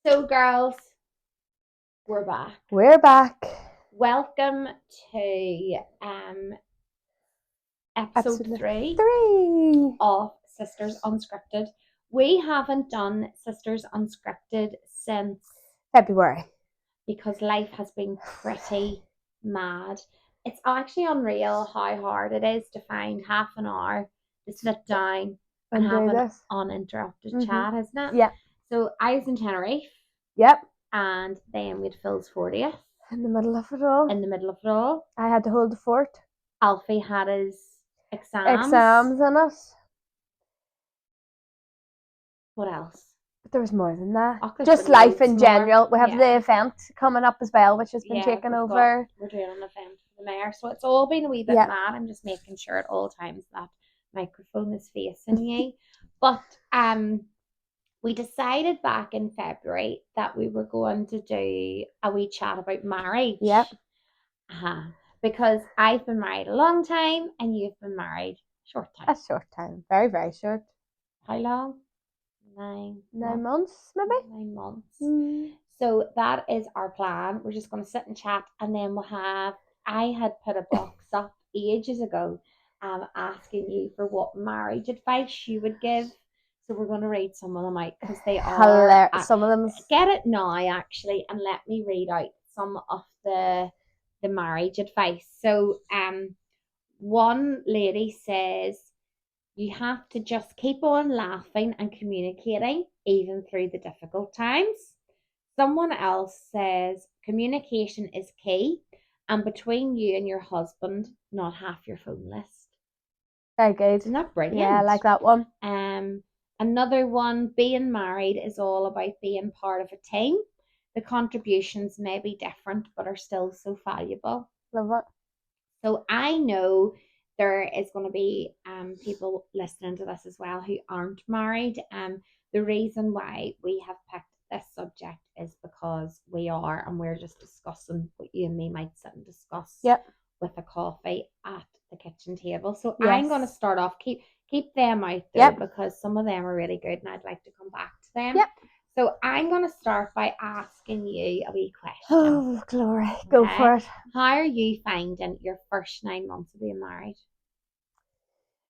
So, girls, we're back. We're back. Welcome to episode Episode 3 3. of Sisters Unscripted. We haven't done Sisters Unscripted since February. because life has been pretty mad. It's actually unreal how hard it is to find half an hour to sit down and have an this. uninterrupted chat, isn't it? Yeah. So I was in Tenerife. Yep. And then we had Phil's 40th. In the middle of it all. In the middle of it all. I had to hold the fort. Alfie had his exams. Exams in it. What else? But there was more than that. Just life in general. We have the event coming up as well, which has been taken over. We're doing an event for the mayor. So it's all been a wee bit mad. I'm just making sure at all times that microphone is facing you. But we decided back in February that we were going to do a wee chat about marriage. Yep. Because I've been married a long time and you've been married a short time. A short time. Very, very short. How long? 9 months, maybe? 9 months. So that is our plan. We're just going to sit and chat, and then we'll have. I had put a box up ages ago asking you for what marriage advice you would give. So we're going to read some of them out because they are some of them. Get it now, actually, and let me read out some of the marriage advice. So one lady says, you have to just keep on laughing and communicating even through the difficult times. Someone else says communication is key, and between you and your husband, not half your phone list. Very good. Isn't that brilliant? Yeah, I like that one. Another one, being married is all about being part of a team. The contributions may be different, but are still so valuable. Love it. So I know there is going to be people listening to this as well who aren't married. The reason why we have picked this subject is because we are, and we're just discussing what you and me might sit and discuss with a coffee at the kitchen table. So I'm going to start off, keep them out there because some of them are really good and I'd like to come back to them. So I'm going to start by asking you a wee question. Oh, glory. Go for it. How are you finding your first 9 months of being married?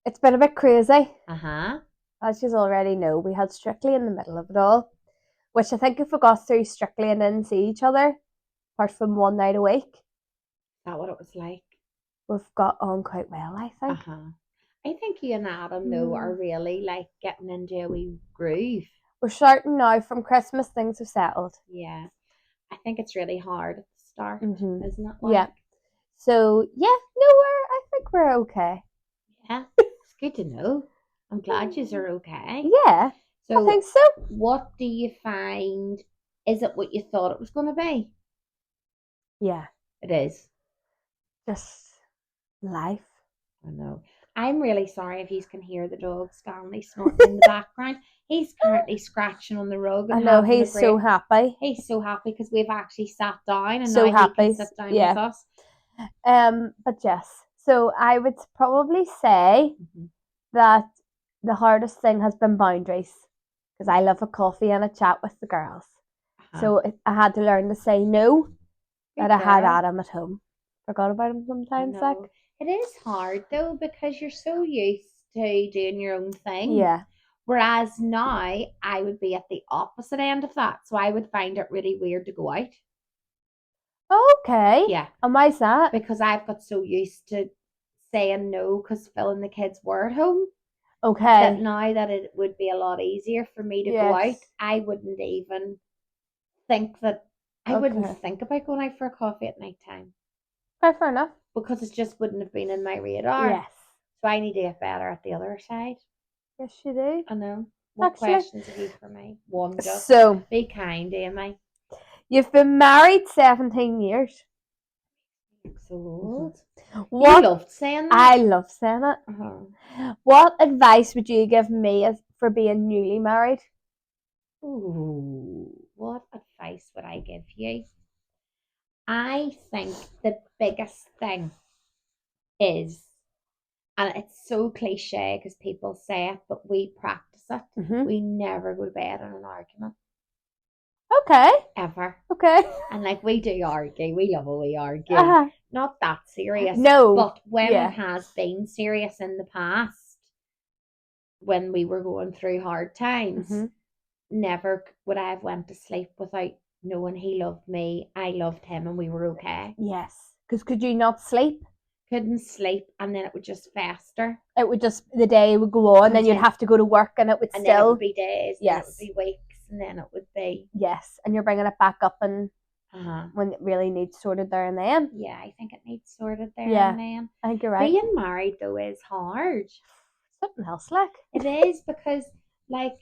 It's been a bit crazy. As you already know, we had Strictly in the middle of it all, which I think if we got through Strictly and didn't see each other, apart from one night a week. Is that what it was like? We've got on quite well, I think. I think you and Adam, though, are really like getting into a wee groove. We're starting now. From Christmas, things have settled. Yeah. I think it's really hard at the start, isn't it? Yeah. So, I think we're okay. Yeah. It's good to know. I'm glad you are okay. Yeah. So, I think so. What do you find? Is it what you thought it was going to be? Yeah. It is. Just life. I know. I'm really sorry if you can hear the dog Stanley snorting in the background. He's currently scratching on the rug. And I know, he's so happy. He's so happy because we've actually sat down and now he can sit down with us. But yes, so I would probably say that the hardest thing has been boundaries, because I love a coffee and a chat with the girls. So I had to learn to say no. That I had Adam at home. Forgot about him sometimes. It is hard though, because you're so used to doing your own thing. Yeah. Whereas now I would be at the opposite end of that. So I would find it really weird to go out. Okay. Yeah. And why's that? Because I've got so used to saying no because Phil and the kids were at home. Okay. That now that it would be a lot easier for me to go out, I wouldn't even think that I wouldn't think about going out for a coffee at night time. Okay, fair enough. Because it just wouldn't have been in my radar. Yes. So I need to get better at the other side. Yes, you do. I know. What questions have you for me? One just. So, be kind, Amy. You've been married 17 years. So old. You loved saying that? I love saying it. What advice would you give me for being newly married? Ooh, what advice would I give you? I think the biggest thing is, and it's so cliche because people say it, but we practice it. We never go to bed in an argument. Okay. ever. Okay. And like we do argue, we love a wee argue. Not that serious. No. But when Yeah. it has been serious in the past, when we were going through hard times, never would I have went to sleep without knowing he loved me, I loved him, and we were okay. Yes. Because could you not sleep? Couldn't sleep, and then it would just fester. It would just, the day would go on, and you'd have to go to work, and it would and still. then it would be days, Yes. and it would be weeks, and then it would be. Yes, and you're bringing it back up, and when it really needs sorted there and then. Yeah, I think it needs sorted there and then. I think you're right. Being married, though, is hard. Something else, like. It is, because, like,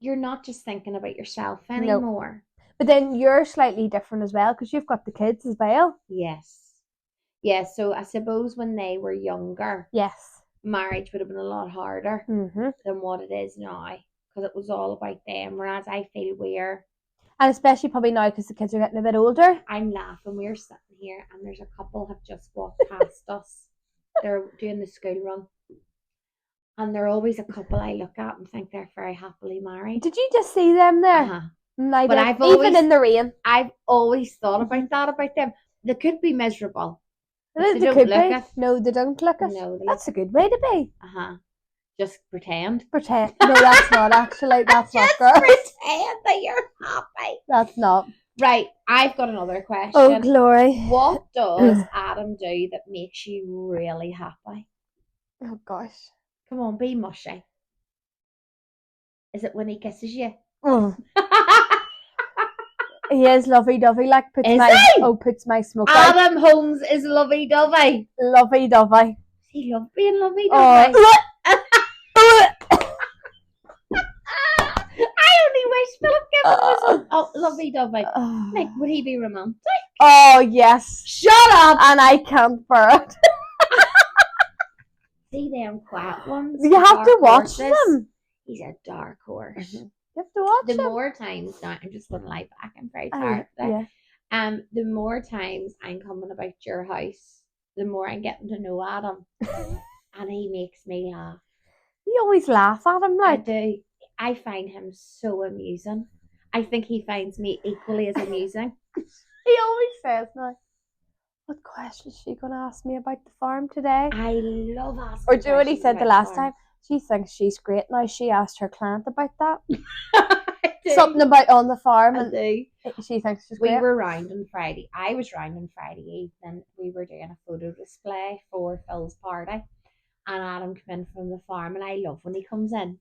you're not just thinking about yourself anymore. But then you're slightly different as well, because you've got the kids as well. Yes. Yeah, so I suppose when they were younger, marriage would have been a lot harder than what it is now, because it was all about them, whereas I feel we're... And especially probably now, because the kids are getting a bit older. I'm laughing, we're sitting here, and there's a couple have just walked past us. They're doing the school run. And they're always a couple I look at and think they're very happily married. Did you just see them there? But I've always, even in the rain. I've always thought about that about them. They could be miserable. They don't look it. No, they don't look it. No, that's a good way to be. Just pretend. Pretend. No, that's not actually. That's not girls. Pretend that you're happy. That's not. Right, I've got another question. Oh, glory. What does Adam do that makes you really happy? Oh, gosh. Come on, be mushy. Is it when he kisses you? He is lovey-dovey, like puts my smoke out. Adam Holmes is lovey-dovey. Lovey-dovey. He loves being lovey-dovey. I only wish Philip Gibbon was lovey-dovey. Like, would he be romantic? Oh, yes. Shut up! And I can't bear it. See them quiet ones? You have to watch them. He's a dark horse. You have to watch the more times now, I'm just going to lie back. I'm very tired today. The more times I'm coming about your house, the more I'm getting to know Adam, and he makes me laugh. You always laugh at him, like. I do. I find him so amusing. I think he finds me equally as amusing. He always says now, what question is she going to ask me about the farm today? I love asking. Or do you know what he said the last time? She thinks she's great now. She asked her client about that. Something about on the farm. And she thinks she's great. We were round on Friday. I was round on Friday evening. We were doing a photo display for Phil's party. And Adam came in from the farm. And I love when he comes in.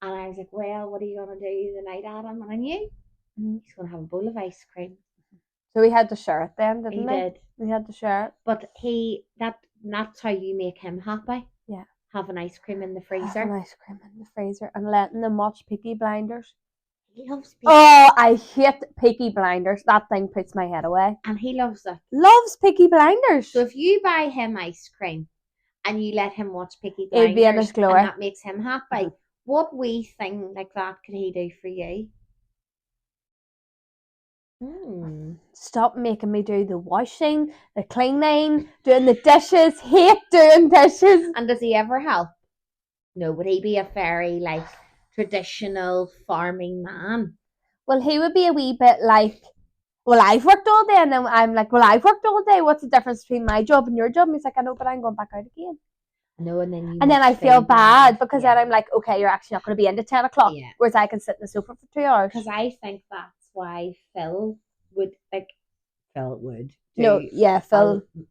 And I was like, well, what are you going to do the night, Adam? And I knew he's going to have a bowl of ice cream. So he had to share it then, didn't he? He did. He had to share it. But that's how you make him happy. Yeah. Having ice cream in the freezer. Having ice cream in the freezer and letting them watch Peaky Blinders. He loves Peaky. Oh, I hate Peaky Blinders. That thing puts my head away. And he loves it. Loves Peaky Blinders. So if you buy him ice cream and you let him watch Peaky Blinders, it'd be in his glory. And that makes him happy. What wee thing like that could he do for you? Stop making me do the washing, the cleaning, doing the dishes. Hate doing dishes. And does he ever help? No, would he be a very like traditional farming man? Well, he would be a wee bit like, well, I've worked all day, and then I'm like, well, I've worked all day. What's the difference between my job and your job? And he's like, I know, but I'm going back out again. No, and then I feel bad because then I'm like, okay, you're actually not going to be into 10 o'clock, whereas I can sit in the sofa for 2 hours. Because I think that's why Phil would Phil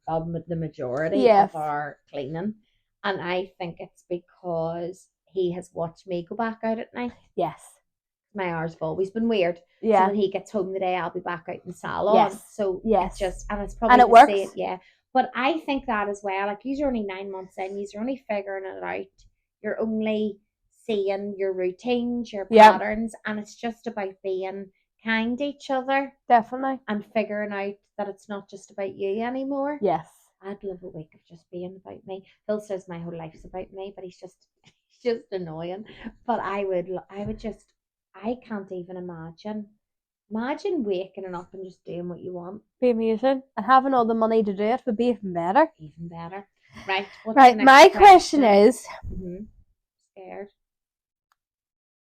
the majority of our cleaning, and I think it's because he has watched me go back out at night. Yes, my hours have always been weird. Yeah, so when he gets home today, I'll be back out in the salon. Yes, so yes, it's just and it's probably and it works. Yeah, but I think that as well. Like you're only 9 months in, you're only figuring it out. You're only seeing your routines, your patterns, and it's just about being kind to each other. Definitely. And figuring out that it's not just about you anymore. Yes. I'd love a week of just being about me. Phil says my whole life's about me, but he's just annoying. But I can't even imagine. Imagine waking up and just doing what you want. Be amazing. And having all the money to do it would be even better. Even better. Right. Right. My question is, scared.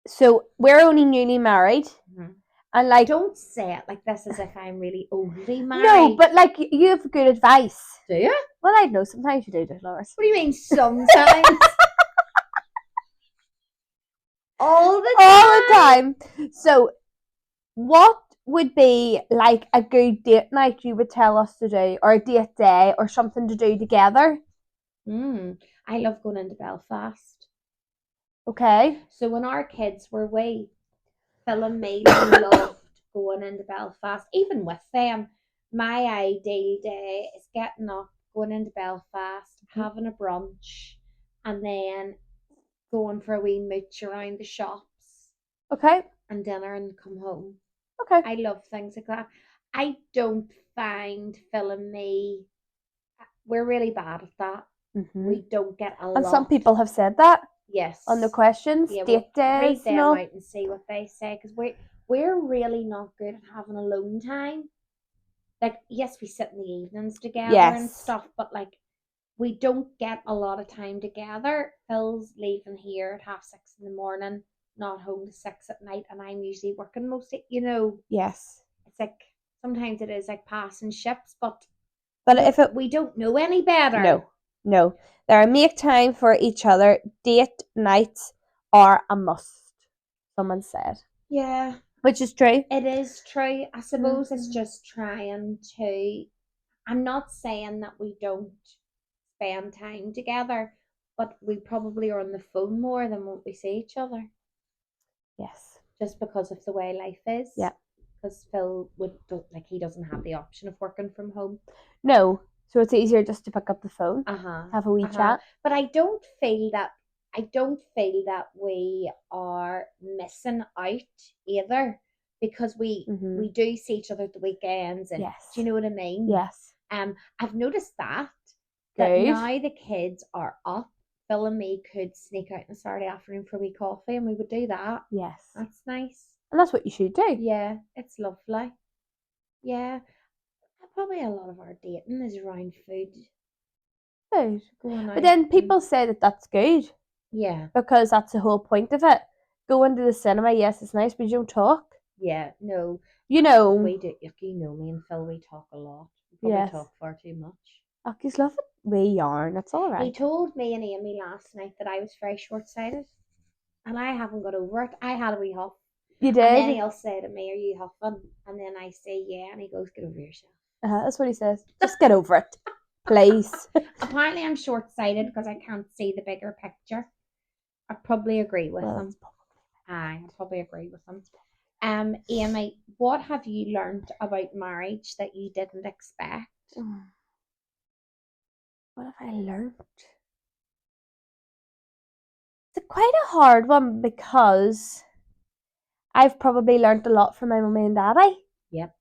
So we're only newly married. And like, don't say it like this as if I'm really only married. No, but like you have good advice. Do you? Well, I know sometimes you do, Dolores. What do you mean sometimes? All the time. So, what would be like a good date night you would tell us to do, or a date day, or something to do together? I love going into Belfast. Okay. So when our kids were wee, Phil and me loved going into Belfast, even with them. My ideal day is getting up, going into Belfast, having a brunch, and then going for a wee mooch around the shops. Okay. And dinner and come home. Okay. I love things like that. I don't find Phil and me, we're really bad at that. We don't get a lot. And some people have said that. Yes. On the questions, yeah, date days. Read them out and see what they say, because we're really not good at having alone time. Like, yes, we sit in the evenings together and stuff, but like we don't get a lot of time together. Phil's leaving here at 6:30 in the morning, not home to 6 at night, and I'm usually working most of, Yes. It's like sometimes it is like passing ships, but if we don't know any better. No. There are make time for each other. Date nights are a must, someone said. Yeah. Which is true. It is true. I suppose it's just trying to, I'm not saying that we don't spend time together, but we probably are on the phone more than what we see each other. Yes. Just because of the way life is. Yeah. Because Phil he doesn't have the option of working from home. No. So it's easier just to pick up the phone, have a wee chat. But I don't feel that we are missing out either, because we do see each other at the weekends, and do you know what I mean? Yes. I've noticed that Good. now the kids are up, Phil and me could sneak out on a Saturday afternoon for a wee coffee, and we would do that. Yes. That's nice. And that's what you should do. Yeah, it's lovely. Yeah. Probably a lot of our dating is around food. Food. But then people say that that's good. Yeah. Because that's the whole point of it. Going to the cinema, yes, it's nice, but you don't talk. Yeah, no. We do. Me and Phil, we talk a lot. We probably talk far too much. He's love it. We yarn. It's all right. He told me and Amy last night that I was very short-sighted, and I haven't got over it. I had a wee huff. You did? And then he'll say to me, "Are you huffing?" And then I say, "Yeah," and he goes, "Get over yourself." That's what he says. Just get over it, please. Apparently, I'm short-sighted because I can't see the bigger picture. I probably agree with him. I probably agree with him. Amy, what have you learned about marriage that you didn't expect? What have I learned? It's quite a hard one, because I've probably learned a lot from my mummy and daddy. Yep.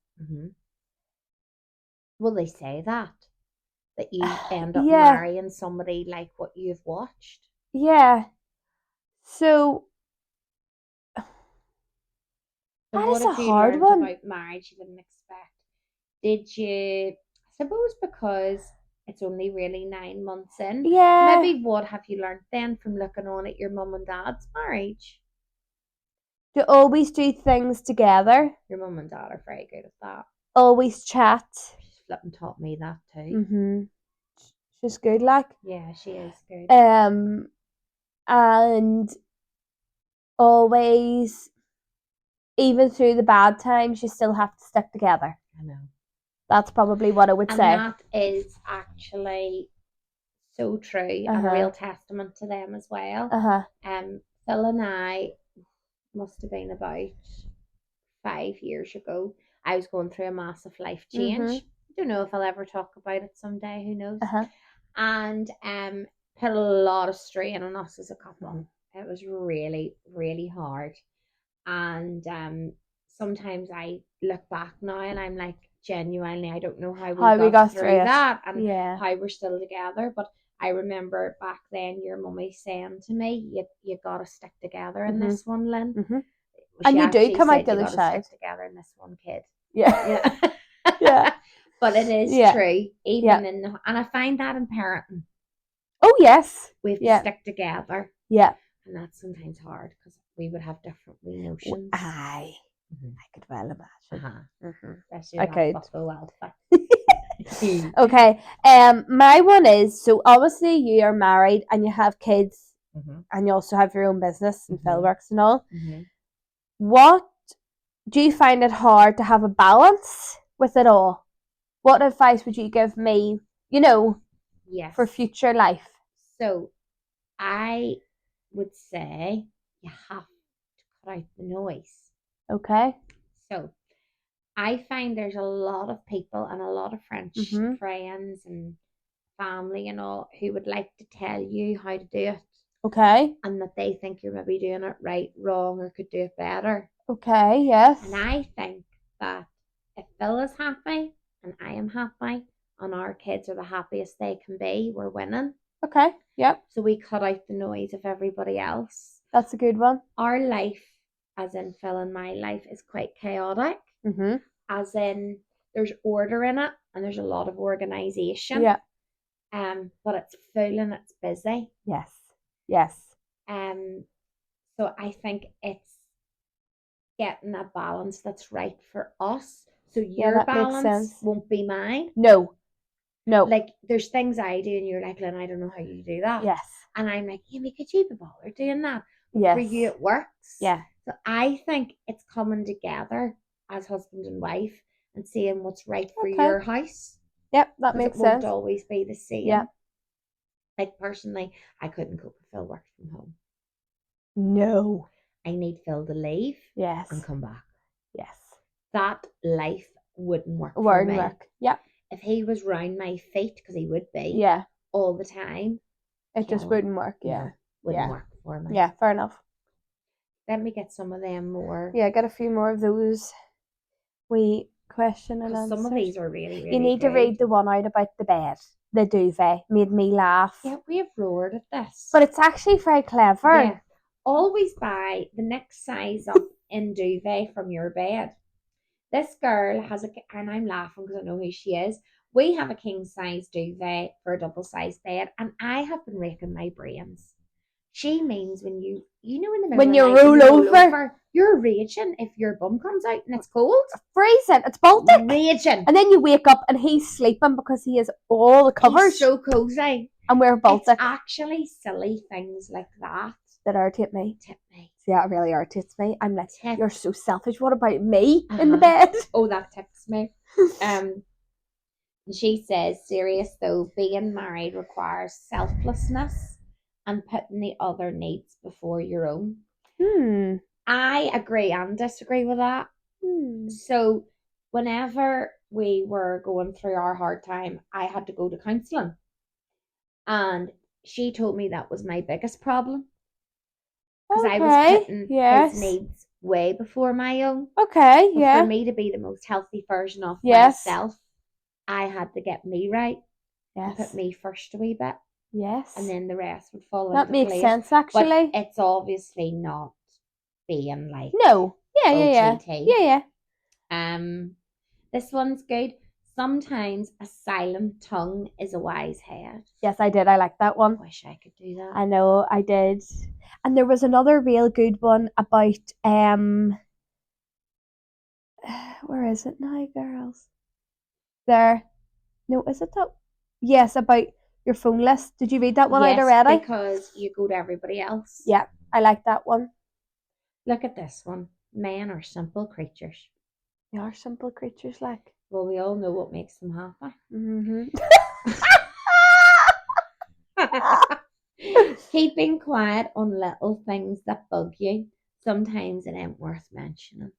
Will they say that you end up marrying somebody like what you've watched? Yeah. So that is a hard one. About marriage you didn't expect? Did you? I suppose because it's only really 9 months in. Yeah. Maybe what have you learned then from looking on at your mum and dad's marriage? To always do things together. Your mum and dad are very good at that. Always chat. She's flipping taught me that too. She's good, like. Yeah, she is good. And always, even through the bad times, you still have to stick together. I know. That's probably what I would say. And that is actually so true, and a real testament to them as well. Phil and I must have been about 5 years ago. I was going through a massive life change. I don't know if I'll ever talk about it someday, who knows. And put a lot of strain on us as a couple. It was really, really hard. And sometimes I look back now and I'm like, genuinely, I don't know how we got through that and how we're still together. But I remember back then your mummy saying to me, you gotta stick together in this one, Lynn. And you do come out the other side. Stick together in this one, kid. Yeah. But it is true, even and I find that in parenting. Oh yes, we have to stick together. Yeah, and that's sometimes hard because we would have different notions. Aye. I could well imagine. Especially I that could. bucko outfit. Okay. My one is, so obviously you are married and you have kids and you also have your own business and Phil works and all. What do you find it hard to have a balance with it all? What advice would you give me, Yes. for future life? So I would say you have to cut out the noise. Okay. So I find there's a lot of people and a lot of friends and family and all who would like to tell you how to do it. Okay. And that they think you're maybe doing it right, wrong, or could do it better. Okay, yes. And I think that if Phil is happy and I am happy and our kids are the happiest they can be, we're winning. Okay, yep. So we cut out the noise of everybody else. That's a good one. Our life, as in Phil and my life, is quite chaotic. As in there's order in it and there's a lot of organisation. Yeah. But it's full and it's busy. Yes. Yes. So I think it's getting a balance that's right for us. So your balance won't be mine. No. Like there's things I do and you're like, Lynn, I don't know how you do that. Yes. And I'm like, Amy, could you be bothered doing that? But yes. For you it works. Yeah. So I think it's coming together as husband and wife and seeing what's right for your house. Yep, that makes sense. It won't always be the same. Yeah. Like personally, I couldn't cope with Phil working from home. No. I need Phil to leave. Yes. And come back. Yes. That life wouldn't work for me. Yep. If he was round my feet, because he would be. Yeah. All the time. It just wouldn't work. Yeah. No, wouldn't work for me. Yeah, fair enough. Let me get some of them more. Yeah, get a few more of those. We question and answers. Some of these are really, really You need to read the one out about the bed. The duvet made me laugh. Yeah, we have roared at this. But it's actually very clever. Yeah. Always buy the next size up in duvet from your bed. This girl has and I'm laughing because I know who she is. We have a king size duvet for a double size bed, and I have been raking my brains. She means when you know in the middle when of you the night, roll over, you're raging if your bum comes out and it's cold. Freezing, it's Baltic. Raging. And then you wake up and he's sleeping because he has all the covers. He's so cozy. And we're Baltic. It's actually silly things like that irritate me. Tip me. Yeah, it really irritates me. I'm like, you're so selfish. What about me in the bed? Oh, that tips me. She says, serious though, being married requires selflessness and putting the other needs before your own. I agree and disagree with that. So whenever we were going through our hard time, I had to go to counselling. And she told me that was my biggest problem. Because I was putting his needs way before my own. Okay, but for me to be the most healthy version of myself, I had to get me right. And put me first a wee bit. Yes. And then the rest would fall into place. That makes sense, actually. But it's obviously not being like no. Yeah. This one's good. Sometimes a silent tongue is a wise head. Yes, I did. I like that one. I wish I could do that. I know, I did. And there was another real good one about where is it now, girls? There. No, is it that? Yes, about your phone list. Did you read that one out already? Yes, because you go to everybody else. Yeah, I like that one. Look at this one. Men are simple creatures. They are simple creatures, like. Well, we all know what makes them happy. Keeping quiet on little things that bug you. Sometimes it ain't worth mentioning.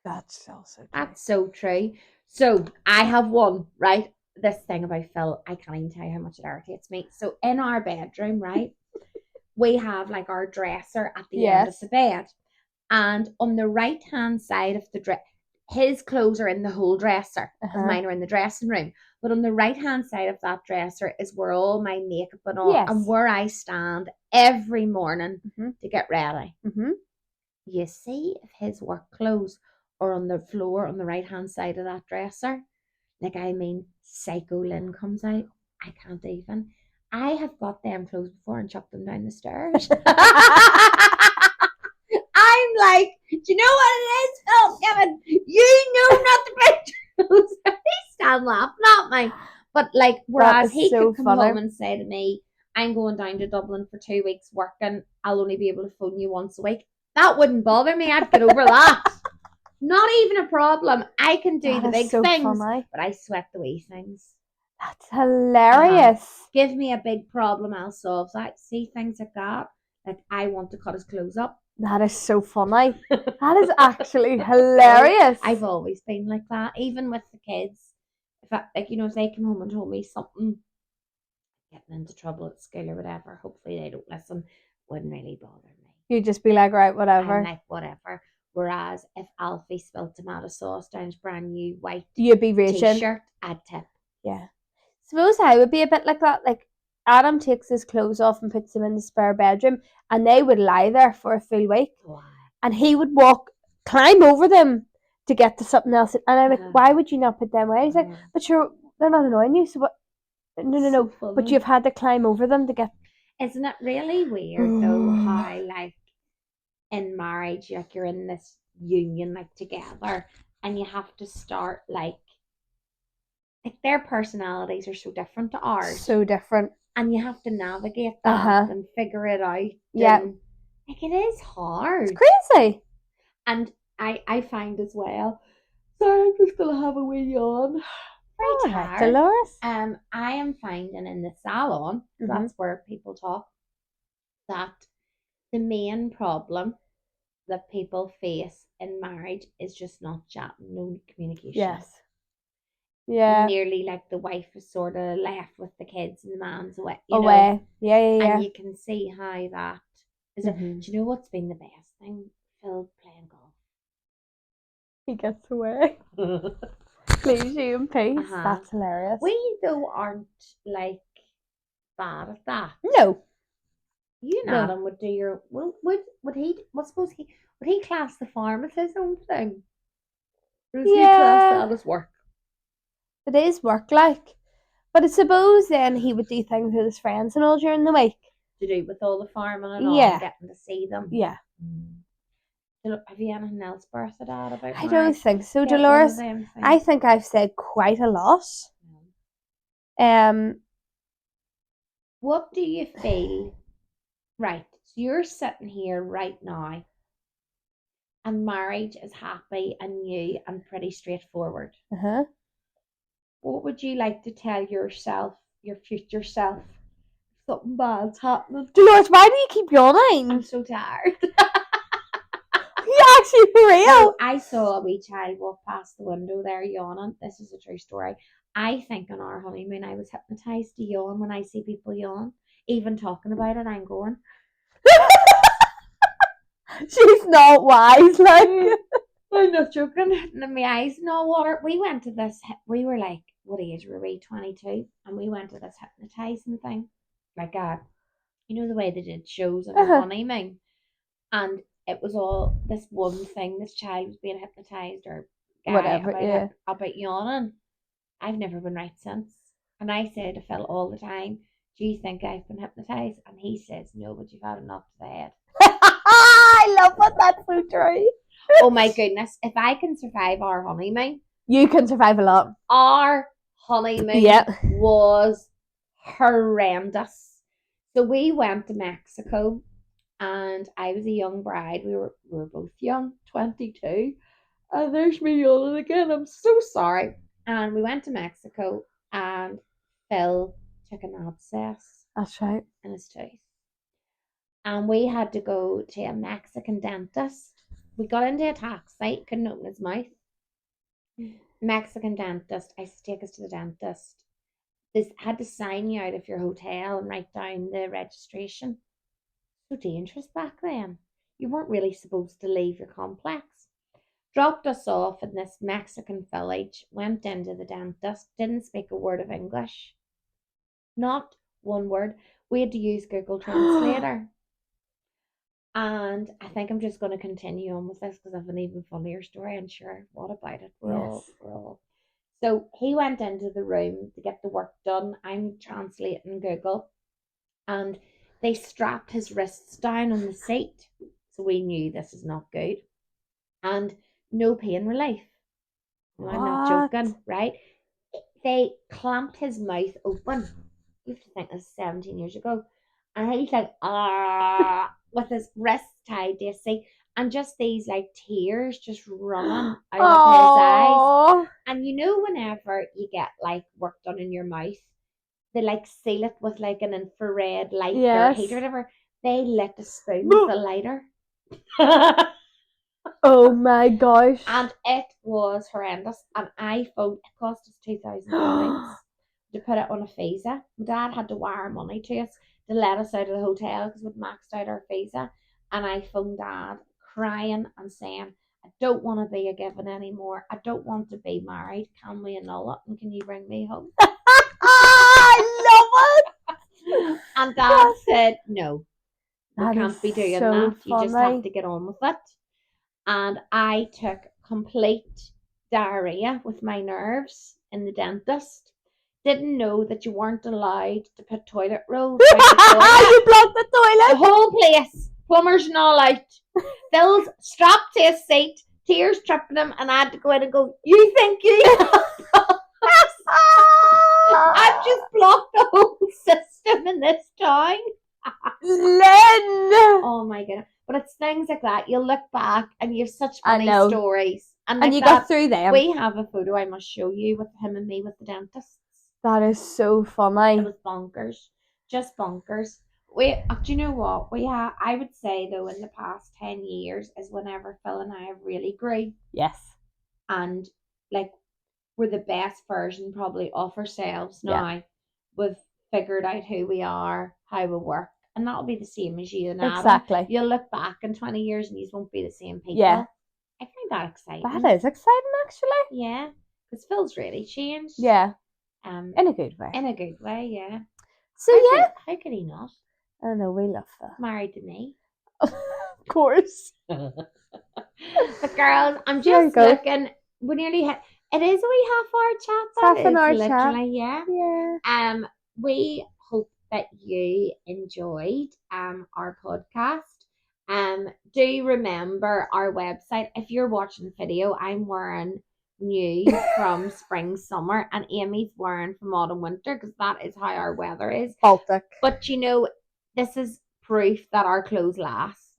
That's also true. That's so true. So I have one, right? This thing about Phil, I can't even tell you how much it irritates me. So in our bedroom, right, we have like our dresser at the end of the bed. And on the right hand side of the dresser, his clothes are in the whole dresser. Mine are in the dressing room. But on the right hand side of that dresser is where all my makeup and all, and where I stand every morning to get ready. You see if his work clothes are on the floor on the right hand side of that dresser, like I mean, Psycho Lynn comes out. I can't even. I have got them clothes before and chucked them down the stairs. I'm like, do you know what it is, Phil? Kevin, you know nothing about those. He stand laughing at me. But like, whereas he so could come funny. home and say to me, I'm going down to Dublin for 2 weeks working, I'll only be able to phone you once a week. That wouldn't bother me. I'd get over that. Not even a problem. I can do That the is big so things, funny. but I sweat the wee things. That's hilarious. Give me a big problem, I'll solve that. See things like that. Like, I want to cut his clothes up. That is so funny. That is actually hilarious. I've always been like that, even with the kids. If I, like, you know, if they come home and told me something, getting into trouble at school or whatever, hopefully they don't listen, wouldn't really bother me. You'd just be like, right, whatever. I'm like, whatever. Whereas if Alfie spilled tomato sauce down his brand new white You'd be raging. T-shirt, I'd tip. Yeah. Suppose I would be a bit like that. Like, Adam takes his clothes off and puts them in the spare bedroom, and they would lie there for a full week. Why? And he would climb over them to get to something else. And I'm like, why would you not put them away? He's like, but sure, they're not annoying you. So what? No. So but you've had to climb over them to get. Isn't it really weird though how like in marriage, like you're in this union like together, and you have to start like their personalities are so different to ours. So different. And you have to navigate that and figure it out. Yeah. Like, it is hard. It's crazy. And I find as well, sorry, I'm just going to have a wee yawn. Very tired. Dolores. I am finding in the salon, that's where people talk, that the main problem that people face in marriage is just not chatting, no communication. Yes. Yeah. Nearly like the wife is sort of left with the kids and the man's away. You away. Know? Yeah. And you can see how that is. Do you know what's been the best thing? Phil playing golf. He gets away. Leaves you in peace. That's hilarious. We though aren't like bad at that. No. You and Adam would do your would he class the farm as his own thing? Or does he class that as work? It is work, like. But I suppose then he would do things with his friends and all during the week. To do with all the farming and all, and getting to see them. Yeah. Have you anything else birthed out about? I don't think so, Dolores. I think I've said quite a lot. What do you feel? Right, so you're sitting here right now, and marriage is happy and new and pretty straightforward. What would you like to tell yourself, your future self? Something bad's happening. Dolores, why do you keep yawning? I'm so tired. You actually for real? So I saw a wee child walk past the window there yawning. This is a true story. I think on our honeymoon I was hypnotised to yawn when I see people yawn. Even talking about it, I'm going. She's not wise, like. I'm not joking. And my eyes in all water. We went to this. We were like, what age were we? 22, and we went to this hypnotising thing, like you know the way they did shows on the honeymoon, and it was all this one thing. This child was being hypnotised or guy whatever, about yawning. I've never been right since, and I say to Phil all the time, "Do you think I've been hypnotised?" And he says, "No, but you've had enough to the head." I love what that's so true. Oh my goodness! If I can survive our honeymoon, you can survive a lot. Our honeymoon was horrendous. So we went to Mexico, and I was a young bride. We were both young, 22. And there's me yawning again. I'm so sorry. And we went to Mexico, and Phil took an abscess. That's right. In his tooth. And we had to go to a Mexican dentist. We got into a taxi, couldn't open his mouth. Mexican dentist. I said, take us to the dentist. They had to sign you out of your hotel and write down the registration. So dangerous back then. You weren't really supposed to leave your complex. Dropped us off in this Mexican village, went into the dentist, didn't speak a word of English. Not one word. We had to use Google Translator. And I think I'm just going to continue on with this because I have an even funnier story. And sure, what about it? We're all. So he went into the room to get the work done. I'm translating Google, and they strapped his wrists down on the seat. So we knew this is not good. And no pain relief. No, I'm not What? joking, right? They clamped his mouth open. You have to think this is 17 years ago. And he's like, with his wrists tied to his seat. And just these like tears just running out of his eyes. Oh, And you know, whenever you get like work done in your mouth, they like seal it with like an infrared light or yes. heat or whatever. They lit a spoon with a lighter. Oh my gosh. And it was horrendous. And I phoned, it cost us £2,000 to put it on a visa. My dad had to wire money to us to let us out of the hotel because we'd maxed out our visa. And I phoned Dad crying and saying, I don't want to be a given anymore. I don't want to be married. Can we annul it? And can you bring me home? I love it. And Dad said, no, we That can't is be doing so that. You just have funny. to get on with it. And I took complete diarrhea with my nerves in the dentist. Didn't know that you weren't allowed to put toilet rolls around the toilet. You blocked the The toilet. whole place, plumbers and all out. Phil's strapped to his seat, tears tripping him, and I had to go in and go, you think you I've just blocked the whole system in this town. Lynn. Oh my goodness. But it's things like that. You'll look back and you have such I funny know. stories. And like you that, got through them. we have a photo I must show you with him and me with the dentists. That is so funny. It was bonkers. Just bonkers. Do you know what? I would say though, in the past 10 years is whenever Phil and I have really grew. Yes. And like we're the best version probably of ourselves now. Yeah. We've figured out who we are, how we work, and that'll be the same as you and Adam. Exactly. You'll look back in 20 years and you won't be the same people. Yeah. I find that exciting. That is exciting, actually. Yeah, because Phil's really changed. Yeah. In a good way. In a good way, yeah. So how could he not? I know, we love that. Married to me. Of course. But girls, I'm just looking. We nearly hit. It is a wee half-hour chat. Half an hour chat. Yeah. Yeah. We hope that you enjoyed our podcast. Do remember our website. If you're watching the video, I'm wearing new from spring, summer, and Amy's wearing from autumn, winter because that is how our weather is. Baltic. But you know, this is proof that our clothes last.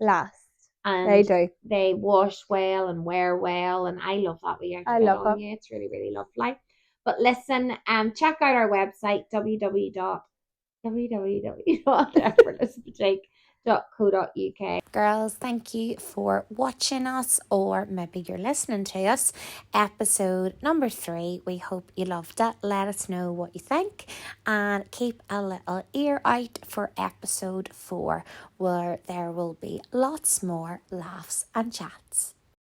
And they do. They wash well and wear well, and I love that we I love on you. It's really, really lovely. But listen, check out our website www.effortlessboutique.co.uk. Girls, thank you for watching us, or maybe you're listening to us. Episode number 3. We hope you loved it. Let us know what you think, and keep a little ear out for episode 4, where there will be lots more laughs and chats.